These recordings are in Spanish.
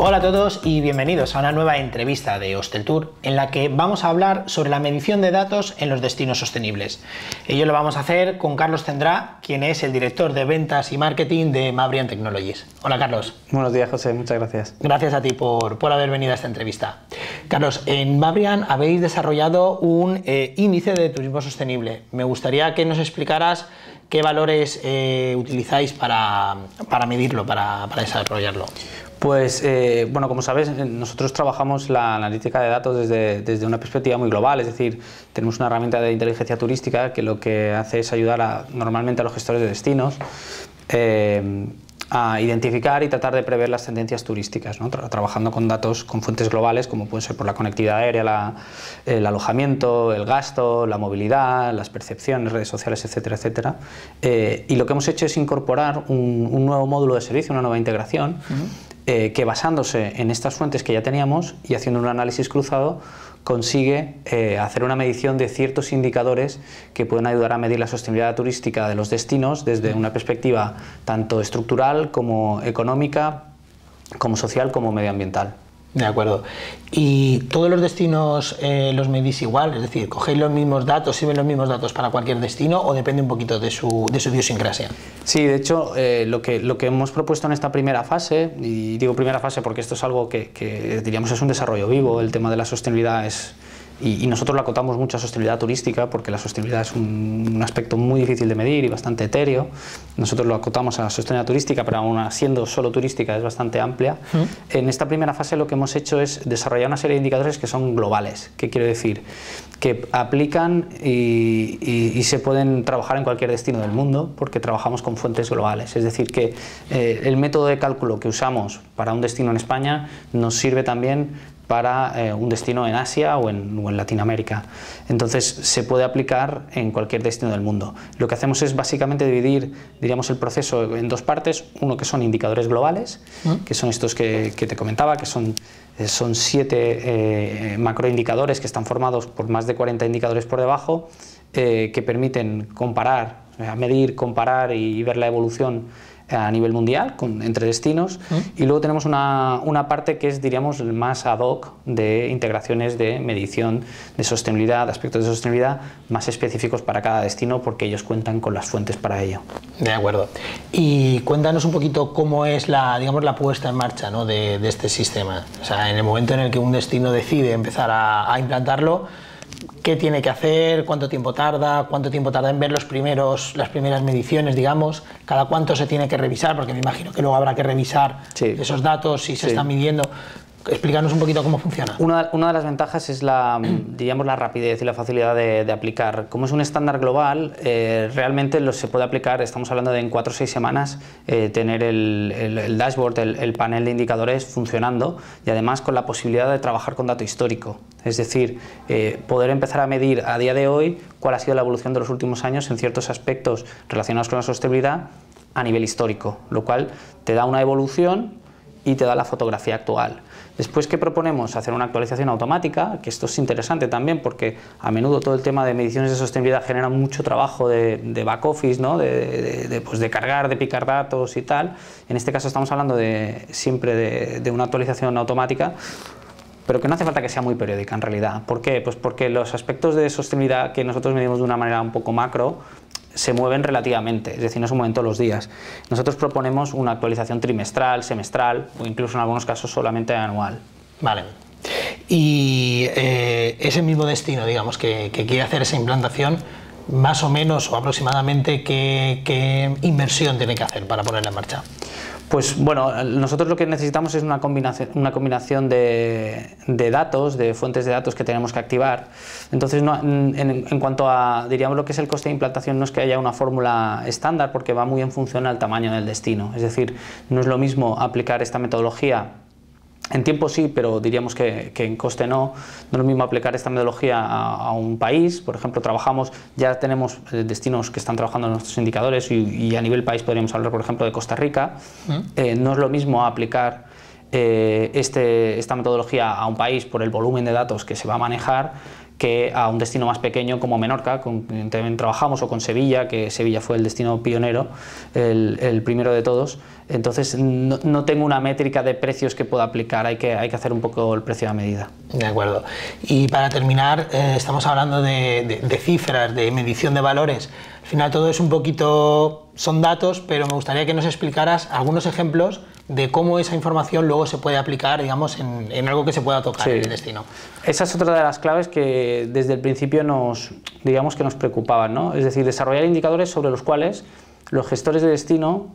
Hola a todos y bienvenidos a una nueva entrevista de Hosteltour en la que vamos a hablar sobre la medición de datos en los destinos sostenibles. Ello lo vamos a hacer con Carlos Cendrá, quien es el director de ventas y marketing de Mabrian Technologies. Hola Carlos. Buenos días José, muchas gracias. Gracias a ti por haber venido a esta entrevista. Carlos, en Mabrian habéis desarrollado un índice de turismo sostenible. Me gustaría que nos explicaras qué valores utilizáis para medirlo, para desarrollarlo. Pues bueno, como sabes, nosotros trabajamos la analítica de datos desde una perspectiva muy global, es decir, tenemos una herramienta de inteligencia turística que lo que hace es ayudar normalmente a los gestores de destinos a identificar y tratar de prever las tendencias turísticas, ¿no? Trabajando con datos, con fuentes globales como pueden ser por la conectividad aérea, el alojamiento, el gasto, la movilidad, las percepciones, redes sociales, etcétera, etcétera. Y lo que hemos hecho es incorporar un nuevo módulo de servicio, una nueva integración, que basándose en estas fuentes que ya teníamos y haciendo un análisis cruzado consigue hacer una medición de ciertos indicadores que pueden ayudar a medir la sostenibilidad turística de los destinos desde una perspectiva tanto estructural como económica, como social, como medioambiental. De acuerdo. ¿Y todos los destinos los medís igual? Es decir, ¿cogéis los mismos datos, sirven los mismos datos para cualquier destino o depende un poquito de su idiosincrasia? Sí, de hecho, lo que hemos propuesto en esta primera fase, y digo primera fase porque esto es algo que diríamos es un desarrollo vivo, el tema de la sostenibilidad es... Y nosotros lo acotamos mucho a sostenibilidad turística porque la sostenibilidad es un aspecto muy difícil de medir y bastante etéreo. Nosotros lo acotamos a sostenibilidad turística, pero aún siendo solo turística es bastante amplia. En esta primera fase lo que hemos hecho es desarrollar una serie de indicadores que son globales. ¿Qué quiero decir? Que aplican y se pueden trabajar en cualquier destino del mundo porque trabajamos con fuentes globales. Es decir, que el método de cálculo que usamos para un destino en España nos sirve también para un destino en Asia o en Latinoamérica. Entonces se puede aplicar en cualquier destino del mundo. Lo que hacemos es básicamente dividir, diríamos, el proceso en dos partes. Uno que son indicadores globales, que son estos que te comentaba, que son 7 macroindicadores que están formados por más de 40 indicadores por debajo, que permiten comparar, medir, comparar y ver la evolución a nivel mundial entre destinos. Y luego tenemos una parte que es, diríamos, más ad hoc de integraciones de medición de sostenibilidad, de aspectos de sostenibilidad más específicos para cada destino porque ellos cuentan con las fuentes para ello. De acuerdo. Y cuéntanos un poquito cómo es digamos, la puesta en marcha, ¿no? de este sistema. O sea, en el momento en el que un destino decide empezar a implantarlo, ¿qué tiene que hacer? ¿Cuánto tiempo tarda? ¿Cuánto tiempo tarda en ver las primeras mediciones, digamos? ¿Cada cuánto se tiene que revisar? Porque me imagino que luego habrá que revisar esos datos si se están midiendo. Explícanos un poquito cómo funciona. Una de las ventajas es diríamos, la rapidez y la facilidad de aplicar. Como es un estándar global, realmente se puede aplicar, estamos hablando de en 4 o 6 semanas, tener el dashboard, el panel de indicadores funcionando y además con la posibilidad de trabajar con dato histórico. Es decir, poder empezar a medir a día de hoy cuál ha sido la evolución de los últimos años en ciertos aspectos relacionados con la sostenibilidad a nivel histórico, lo cual te da una evolución y te da la fotografía actual. Después, ¿qué proponemos? Hacer una actualización automática, que esto es interesante también porque a menudo todo el tema de mediciones de sostenibilidad genera mucho trabajo de back office, ¿no? de cargar, de picar datos y tal. En este caso estamos hablando siempre de una actualización automática, pero que no hace falta que sea muy periódica en realidad. ¿Por qué? Pues porque los aspectos de sostenibilidad que nosotros medimos de una manera un poco macro se mueven relativamente, es decir, no se mueven todos los días. Nosotros proponemos una actualización trimestral, semestral o incluso en algunos casos solamente anual. Vale. Y ese mismo destino, digamos, que quiere hacer esa implantación, más o menos o aproximadamente, ¿qué inversión tiene que hacer para ponerla en marcha? Pues bueno, nosotros lo que necesitamos es una combinación de datos, de fuentes de datos que tenemos que activar. Entonces, en cuanto a, diríamos, lo que es el coste de implantación, no es que haya una fórmula estándar porque va muy en función al tamaño del destino. Es decir, no es lo mismo aplicar esta metodología. En tiempo sí, pero diríamos que en coste no. No es lo mismo aplicar esta metodología a un país. Por ejemplo, ya tenemos destinos que están trabajando en nuestros indicadores y a nivel país podríamos hablar, por ejemplo, de Costa Rica. No es lo mismo aplicar esta metodología a un país por el volumen de datos que se va a manejar que a un destino más pequeño como Menorca, con quien también trabajamos, o con Sevilla, que Sevilla fue el destino pionero, el primero de todos. Entonces no tengo una métrica de precios que pueda aplicar, hay que hacer un poco el precio a medida. De acuerdo. Y para terminar, estamos hablando de cifras, de medición de valores. Al final todo es un poquito, son datos, pero me gustaría que nos explicaras algunos ejemplos de cómo esa información luego se puede aplicar, digamos, en algo que se pueda tocar en el destino. Esa es otra de las claves que desde el principio digamos que nos preocupaban, ¿no? Es decir, desarrollar indicadores sobre los cuales los gestores de destino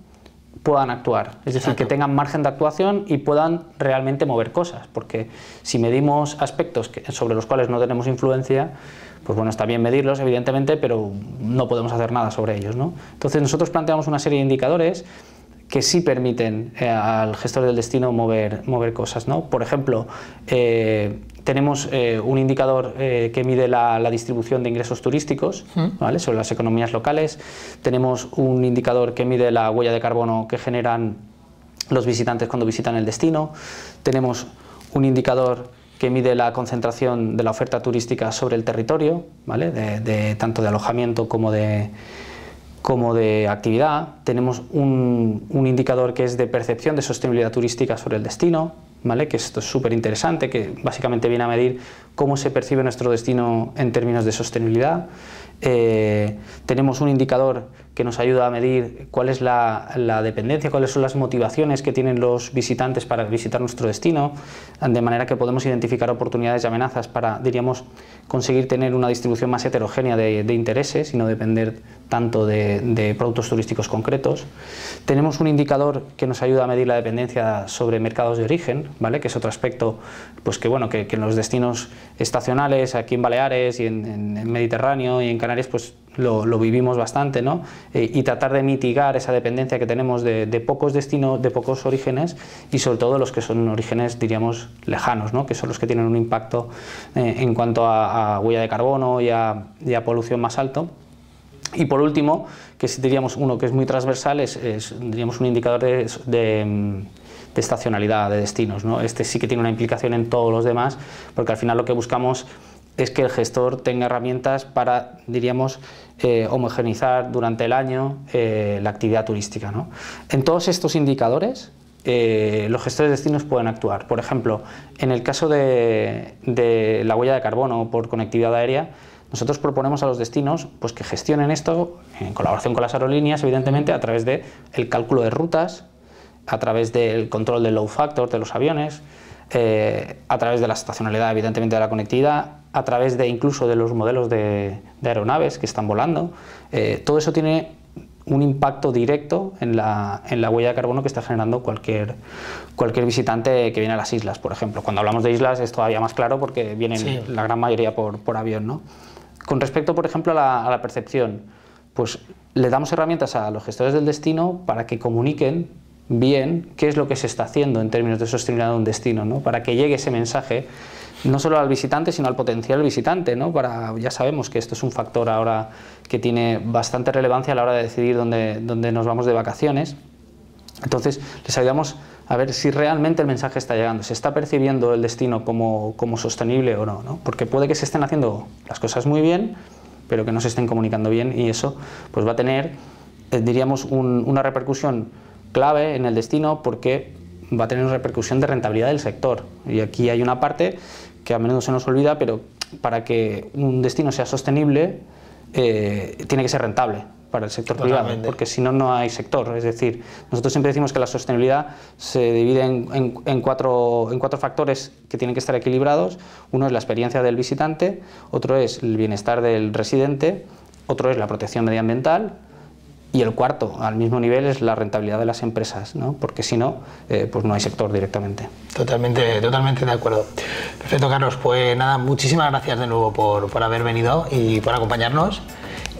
puedan actuar, es decir, que tengan margen de actuación y puedan realmente mover cosas, porque si medimos aspectos sobre los cuales no tenemos influencia, pues bueno, está bien medirlos, evidentemente, pero no podemos hacer nada sobre ellos, ¿no? Entonces nosotros planteamos una serie de indicadores que sí permiten al gestor del destino mover cosas, ¿no? Por ejemplo, tenemos un indicador que mide la distribución de ingresos turísticos, ¿vale?, sobre las economías locales. Tenemos un indicador que mide la huella de carbono que generan los visitantes cuando visitan el destino. Tenemos un indicador que mide la concentración de la oferta turística sobre el territorio, ¿vale?, tanto de alojamiento como de actividad. Tenemos un indicador que es de percepción de sostenibilidad turística sobre el destino, ¿vale?, que esto es súper interesante, que básicamente viene a medir cómo se percibe nuestro destino en términos de sostenibilidad. Tenemos un indicador que nos ayuda a medir cuál es la dependencia, cuáles son las motivaciones que tienen los visitantes para visitar nuestro destino, de manera que podemos identificar oportunidades y amenazas para, diríamos, conseguir tener una distribución más heterogénea de intereses y no depender tanto de productos turísticos concretos. Tenemos un indicador que nos ayuda a medir la dependencia sobre mercados de origen, ¿vale?, que es otro aspecto, pues que en los destinos estacionales, aquí en Baleares y en Mediterráneo y en Canarias, pues lo vivimos bastante, ¿no? Y tratar de mitigar esa dependencia que tenemos de pocos destinos, de pocos orígenes, y sobre todo los que son orígenes, diríamos, lejanos, ¿no?, que son los que tienen un impacto en cuanto a huella de carbono y a polución más alto. Y por último, que diríamos uno que es muy transversal, diríamos un indicador de estacionalidad de destinos, ¿no? Este sí que tiene una implicación en todos los demás, porque al final lo que buscamos es que el gestor tenga herramientas para, diríamos, homogeneizar durante el año la actividad turística, ¿no? En todos estos indicadores, los gestores de destinos pueden actuar. Por ejemplo, en el caso de la huella de carbono por conectividad aérea, nosotros proponemos a los destinos pues, que gestionen esto en colaboración con las aerolíneas, evidentemente, a través del cálculo de rutas, a través del control del load factor de los aviones, a través de la estacionalidad, evidentemente, de la conectividad, a través incluso de los modelos de aeronaves que están volando. Todo eso tiene un impacto directo en la huella de carbono que está generando cualquier visitante que viene a las islas, por ejemplo. Cuando hablamos de islas es todavía más claro porque vienen la gran mayoría por avión, ¿no? Con respecto, por ejemplo, a la percepción, pues le damos herramientas a los gestores del destino para que comuniquen bien qué es lo que se está haciendo en términos de sostenibilidad de un destino, ¿no?, para que llegue ese mensaje no solo al visitante, sino al potencial visitante, ¿no? Ya sabemos que esto es un factor ahora que tiene bastante relevancia a la hora de decidir dónde nos vamos de vacaciones. Entonces, les ayudamos a ver si realmente el mensaje está llegando, se está percibiendo el destino como sostenible o no, ¿no? Porque puede que se estén haciendo las cosas muy bien, pero que no se estén comunicando bien, y eso pues va a tener, diríamos, una repercusión clave en el destino, porque va a tener una repercusión de rentabilidad del sector. Y aquí hay una parte que a menudo se nos olvida, pero para que un destino sea sostenible tiene que ser rentable para el sector privado, porque si no, no hay sector. Es decir, nosotros siempre decimos que la sostenibilidad se divide en cuatro factores que tienen que estar equilibrados. Uno es la experiencia del visitante, otro es el bienestar del residente, otro es la protección medioambiental, y el cuarto, al mismo nivel, es la rentabilidad de las empresas, ¿no? Porque si no, pues no hay sector directamente. Totalmente de acuerdo. Perfecto, Carlos. Pues nada, muchísimas gracias de nuevo por haber venido y por acompañarnos.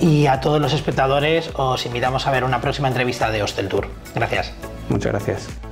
Y a todos los espectadores os invitamos a ver una próxima entrevista de Hosteltour. Gracias. Muchas gracias.